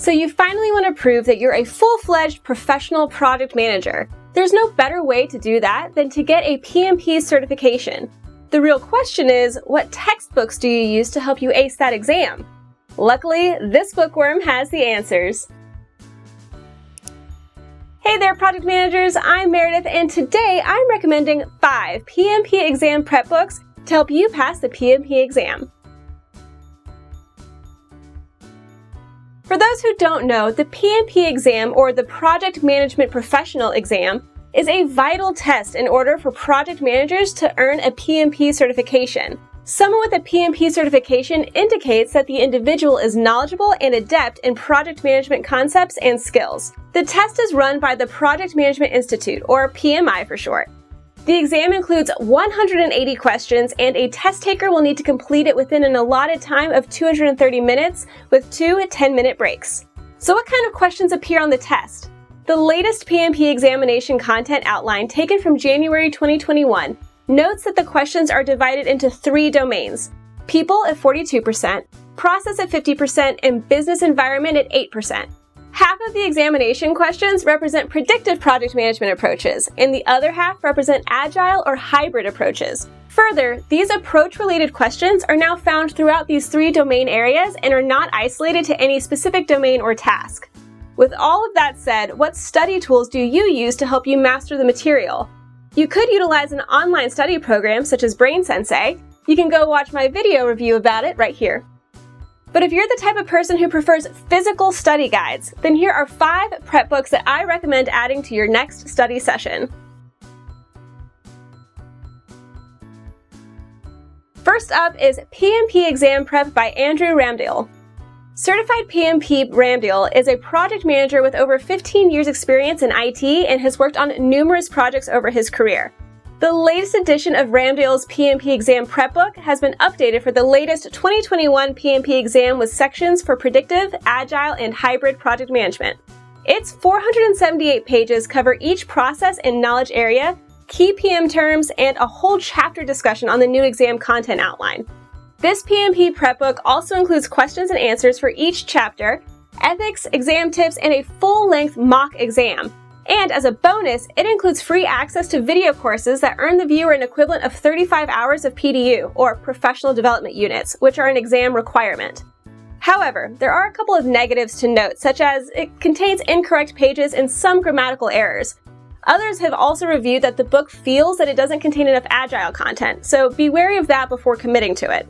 So you finally want to prove that you're a full-fledged professional product manager. There's no better way to do that than to get a PMP certification. The real question is, what textbooks do you use to help you ace that exam? Luckily, this bookworm has the answers. Hey there, project managers, I'm Meredith, and today I'm recommending 5 PMP exam prep books to help you pass the PMP exam. For those who don't know, the PMP exam, or the Project Management Professional exam, is a vital test in order for project managers to earn a PMP certification. Someone with a PMP certification indicates that the individual is knowledgeable and adept in project management concepts and skills. The test is run by the Project Management Institute, or PMI for short. The exam includes 180 questions, and a test taker will need to complete it within an allotted time of 230 minutes with 2 10-minute breaks. So what kind of questions appear on the test? The latest PMP examination content outline, taken from January 2021, notes that the questions are divided into 3 domains: people at 42%, process at 50%, and business environment at 8%. Half of the examination questions represent predictive project management approaches, and the other half represent agile or hybrid approaches. Further, these approach-related questions are now found throughout these 3 domain areas and are not isolated to any specific domain or task. With all of that said, what study tools do you use to help you master the material? You could utilize an online study program such as Brain Sensei. You can go watch my video review about it right here. But if you're the type of person who prefers physical study guides, then here are 5 prep books that I recommend adding to your next study session. First up is PMP Exam Prep by Andrew Ramdale. Certified PMP Ramdale is a project manager with over 15 years experience in IT and has worked on numerous projects over his career. The latest edition of Ramdale's PMP Exam Prep Book has been updated for the latest 2021 PMP exam with sections for predictive, agile, and hybrid project management. Its 478 pages cover each process and knowledge area, key PM terms, and a whole chapter discussion on the new exam content outline. This PMP Prep Book also includes questions and answers for each chapter, ethics, exam tips, and a full-length mock exam. And as a bonus, it includes free access to video courses that earn the viewer an equivalent of 35 hours of PDU, or Professional Development Units, which are an exam requirement. However, there are a couple of negatives to note, such as it contains incorrect pages and some grammatical errors. Others have also reviewed that the book feels that it doesn't contain enough agile content, so be wary of that before committing to it.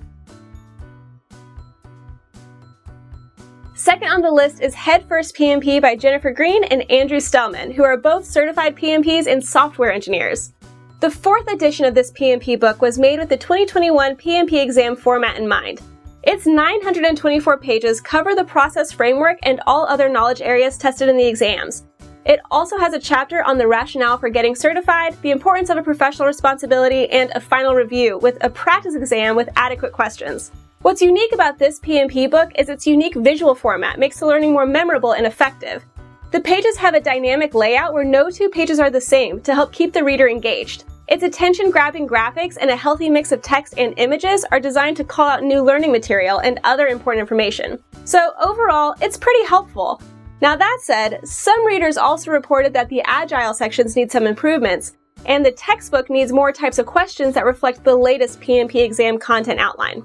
Second on the list is Head First PMP by Jennifer Green and Andrew Stellman, who are both certified PMPs and software engineers. The 4th edition of this PMP book was made with the 2021 PMP exam format in mind. Its 924 pages cover the process framework and all other knowledge areas tested in the exams. It also has a chapter on the rationale for getting certified, the importance of a professional responsibility, and a final review with a practice exam with adequate questions. What's unique about this PMP book is its unique visual format makes the learning more memorable and effective. The pages have a dynamic layout where no 2 pages are the same to help keep the reader engaged. Its attention-grabbing graphics and a healthy mix of text and images are designed to call out new learning material and other important information. So overall, it's pretty helpful. Now that said, some readers also reported that the Agile sections need some improvements, and the textbook needs more types of questions that reflect the latest PMP exam content outline.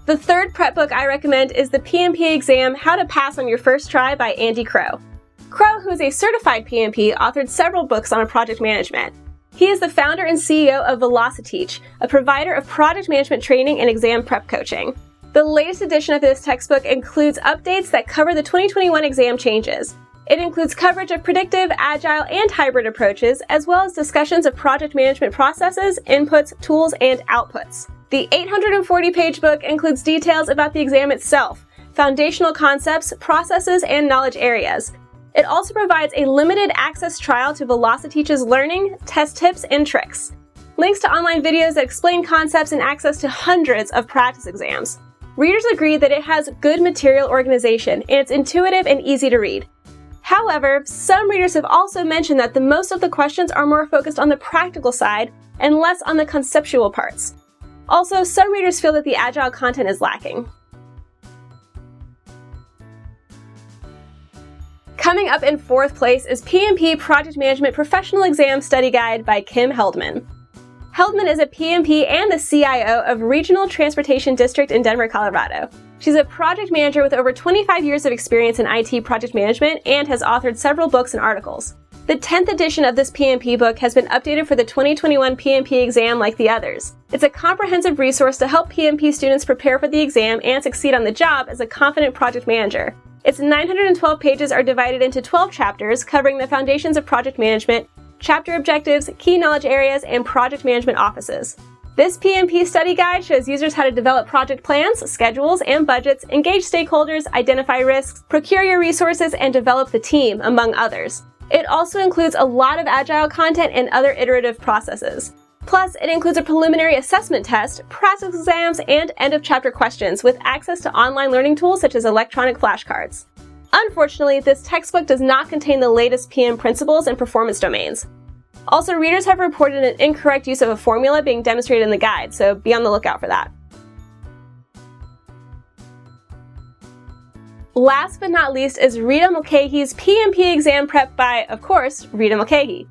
The 3rd prep book I recommend is the PMP Exam How to Pass on Your First Try by Andy Crow. Crow, who is a certified PMP, authored several books on project management. He is the founder and CEO of VelociTeach, a provider of project management training and exam prep coaching. The latest edition of this textbook includes updates that cover the 2021 exam changes. It includes coverage of predictive, agile, and hybrid approaches, as well as discussions of project management processes, inputs, tools, and outputs. The 840-page book includes details about the exam itself, foundational concepts, processes, and knowledge areas. It also provides a limited access trial to VelociTeach's learning, test tips, and tricks. Links to online videos that explain concepts and access to hundreds of practice exams. Readers agree that it has good material organization and it's intuitive and easy to read. However, some readers have also mentioned that most of the questions are more focused on the practical side and less on the conceptual parts. Also, some readers feel that the Agile content is lacking. Coming up in 4th place is PMP Project Management Professional Exam Study Guide by Kim Heldman. Heldman is a PMP and the CIO of Regional Transportation District in Denver, Colorado. She's a project manager with over 25 years of experience in IT project management and has authored several books and articles. The 10th edition of this PMP book has been updated for the 2021 PMP exam like the others. It's a comprehensive resource to help PMP students prepare for the exam and succeed on the job as a confident project manager. Its 912 pages are divided into 12 chapters covering the foundations of project management, chapter objectives, key knowledge areas, and project management offices. This PMP study guide shows users how to develop project plans, schedules, and budgets, engage stakeholders, identify risks, procure your resources, and develop the team, among others. It also includes a lot of Agile content and other iterative processes. Plus, it includes a preliminary assessment test, practice exams, and end-of-chapter questions with access to online learning tools such as electronic flashcards. Unfortunately, this textbook does not contain the latest PM principles and performance domains. Also, readers have reported an incorrect use of a formula being demonstrated in the guide, so be on the lookout for that. Last but not least is Rita Mulcahy's PMP Exam Prep by, of course, Rita Mulcahy.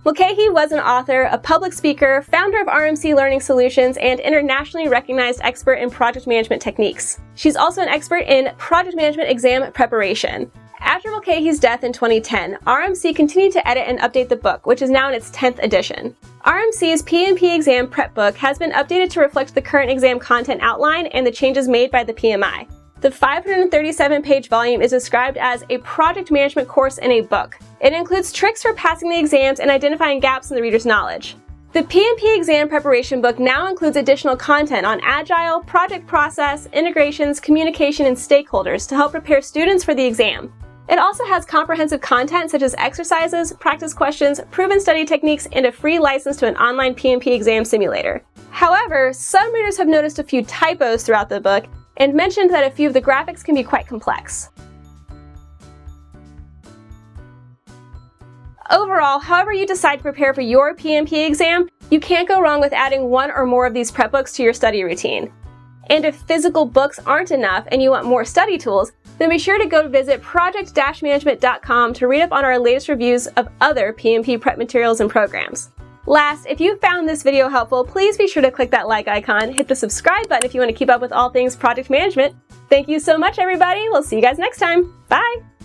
Mulcahy was an author, a public speaker, founder of RMC Learning Solutions, and internationally recognized expert in project management techniques. She's also an expert in project management exam preparation. After Mulcahy's death in 2010, RMC continued to edit and update the book, which is now in its 10th edition. RMC's PMP Exam Prep book has been updated to reflect the current exam content outline and the changes made by the PMI. The 537-page volume is described as a project management course in a book. It includes tricks for passing the exams and identifying gaps in the reader's knowledge. The PMP exam preparation book now includes additional content on Agile, project process, integrations, communication, and stakeholders to help prepare students for the exam. It also has comprehensive content such as exercises, practice questions, proven study techniques, and a free license to an online PMP exam simulator. However, some readers have noticed a few typos throughout the book and mentioned that a few of the graphics can be quite complex. Overall, however you decide to prepare for your PMP exam, you can't go wrong with adding one or more of these prep books to your study routine. And if physical books aren't enough and you want more study tools, then be sure to go visit project-management.com to read up on our latest reviews of other PMP prep materials and programs. Last, if you found this video helpful, please be sure to click that like icon, hit the subscribe button if you want to keep up with all things project management. Thank you so much, everybody. We'll see you guys next time. Bye!